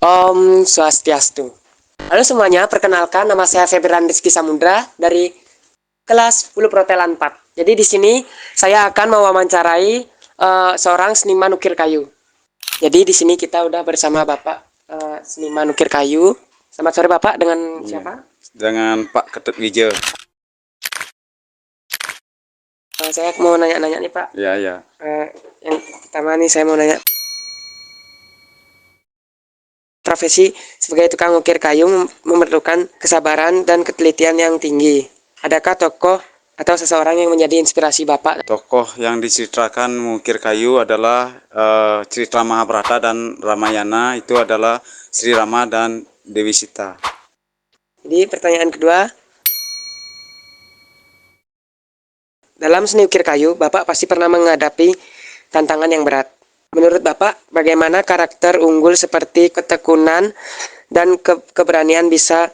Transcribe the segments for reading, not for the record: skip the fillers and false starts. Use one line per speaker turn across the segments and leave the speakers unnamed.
Om Swastiastu. Halo semuanya, perkenalkan nama saya Febrian Rizky Samudra dari kelas 10 Protelan 4. Jadi di sini saya akan mewawancarai seorang seniman ukir kayu. Jadi di sini kita udah bersama Bapak seniman ukir kayu. Selamat sore Bapak, dengan siapa?
Dengan Pak Ketut Wijo.
Saya mau nanya-nanya nih Pak.
Ya.
Yang pertama nih saya mau nanya, profesi sebagai tukang ukir kayu memerlukan kesabaran dan ketelitian yang tinggi. Adakah tokoh atau seseorang yang menjadi inspirasi Bapak?
Tokoh yang diceritakan mengukir kayu adalah cerita Mahabharata dan Ramayana, itu adalah Sri Rama dan Dewi Sita.
Jadi pertanyaan kedua, dalam seni ukir kayu, Bapak pasti pernah menghadapi tantangan yang berat. Menurut Bapak, bagaimana karakter unggul seperti ketekunan dan keberanian bisa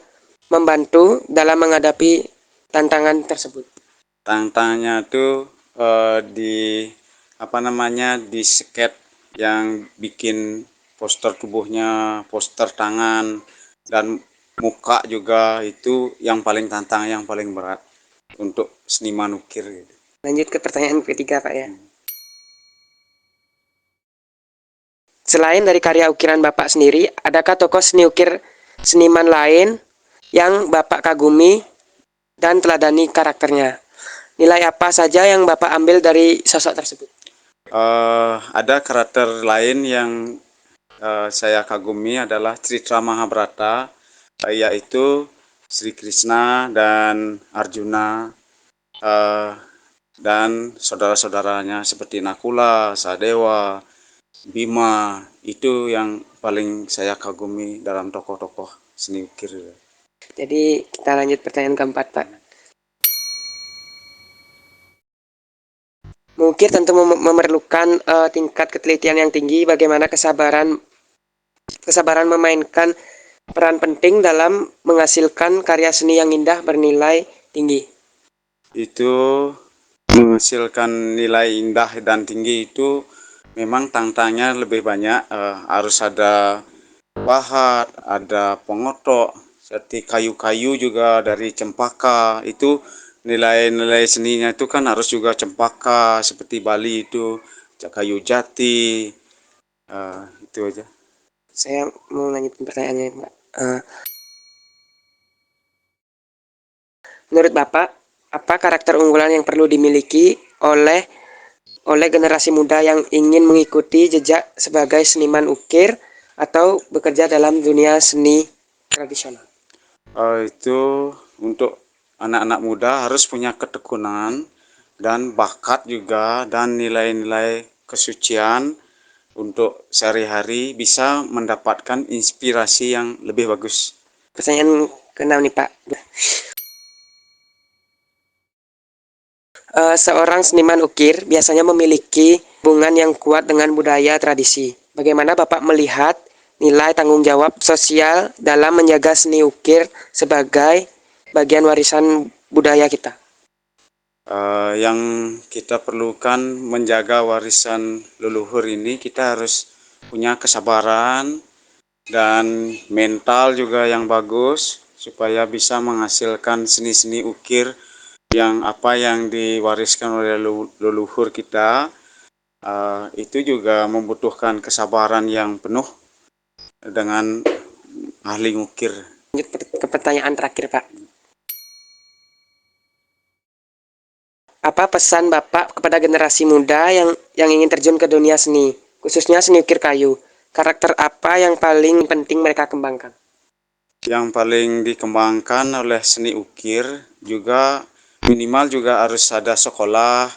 membantu dalam menghadapi tantangan tersebut?
Tantangannya itu di sket yang bikin poster tubuhnya, poster tangan dan muka juga, itu yang paling tantang, yang paling berat untuk seniman ukir gitu.
Lanjut ke pertanyaan ketiga Pak ya. Selain dari karya ukiran Bapak sendiri, adakah tokoh seni ukir seniman lain yang Bapak kagumi dan teladani karakternya? Nilai apa saja yang Bapak ambil dari sosok tersebut?
Ada karakter lain yang saya kagumi adalah cerita Mahabharata, yaitu Sri Krishna dan Arjuna dan saudara-saudaranya seperti Nakula, Sadewa, Bima. Itu yang paling saya kagumi dalam tokoh-tokoh seni ukir.
Jadi kita lanjut pertanyaan keempat Pak. Mengukir tentu memerlukan tingkat ketelitian yang tinggi. Bagaimana kesabaran memainkan peran penting dalam menghasilkan karya seni yang indah bernilai tinggi?
Itu menghasilkan nilai indah dan tinggi itu memang tantangannya lebih banyak. Harus ada pahat, ada pengotok, seperti kayu-kayu juga dari cempaka. Itu nilai-nilai seninya itu kan harus juga cempaka, seperti Bali itu kayu jati. Itu aja.
Saya mau lanjutin pertanyaannya Pak. Menurut Bapak, apa karakter unggulan yang perlu dimiliki oleh generasi muda yang ingin mengikuti jejak sebagai seniman ukir atau bekerja dalam dunia seni tradisional?
Itu untuk anak-anak muda harus punya ketekunan dan bakat juga, dan nilai-nilai kesucian untuk sehari-hari bisa mendapatkan inspirasi yang lebih bagus.
Pertanyaan ke-6 nih Pak. Seorang seniman ukir biasanya memiliki hubungan yang kuat dengan budaya tradisi. Bagaimana Bapak melihat nilai tanggung jawab sosial dalam menjaga seni ukir sebagai bagian warisan budaya kita?
Yang kita perlukan menjaga warisan leluhur ini, kita harus punya kesabaran dan mental juga yang bagus supaya bisa menghasilkan seni-seni ukir yang diwariskan oleh leluhur kita. Itu juga membutuhkan kesabaran yang penuh dengan ahli ngukir.
Lanjut ke pertanyaan terakhir Pak. Apa pesan Bapak kepada generasi muda yang ingin terjun ke dunia seni, khususnya seni ukir kayu? Karakter apa yang paling penting mereka kembangkan?
Yang paling dikembangkan oleh seni ukir juga minimal juga harus ada sekolah,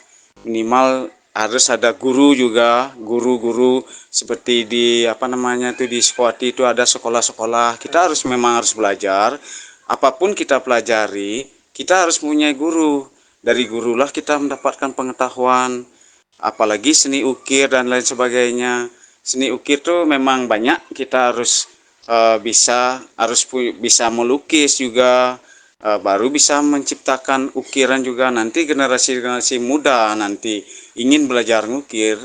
minimal harus ada guru juga, guru-guru seperti di di Sekuati itu ada sekolah-sekolah. Kita memang harus belajar. Apapun kita pelajari, kita harus punya guru. Dari gurulah kita mendapatkan pengetahuan. Apalagi seni ukir dan lain sebagainya. Seni ukir tuh memang banyak, kita harus bisa melukis juga, baru bisa menciptakan ukiran juga. Nanti generasi muda nanti ingin belajar ngukir,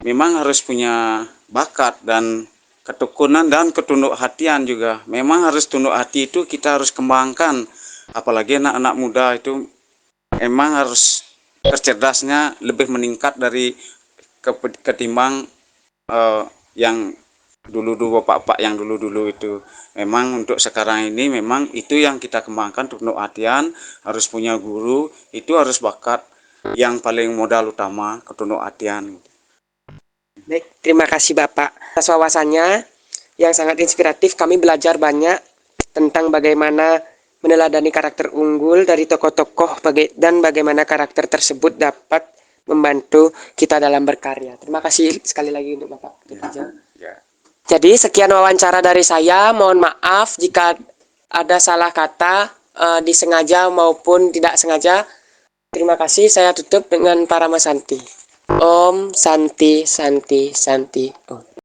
memang harus punya bakat dan ketekunan dan ketunduk hatian juga. Memang harus tunduk hati itu kita harus kembangkan. Apalagi anak-anak muda itu emang harus kecerdasnya lebih meningkat dari ketimbang yang dulu-dulu bapak-bapak yang dulu-dulu itu. Memang untuk sekarang ini memang itu yang kita kembangkan, tunduk hatian, harus punya guru, itu harus bakat yang paling modal utama, ketunduk hatian.
Baik, terima kasih Bapak atas wawasannya yang sangat inspiratif. Kami belajar banyak tentang bagaimana meneladani karakter unggul dari tokoh-tokoh dan bagaimana karakter tersebut dapat membantu kita dalam berkarya. Terima kasih sekali lagi untuk Bapak.
Ya.
Jadi sekian wawancara dari saya. Mohon maaf jika ada salah kata disengaja maupun tidak sengaja. Terima kasih. Saya tutup dengan Parama Santi. Om Santi Santi Santi Om.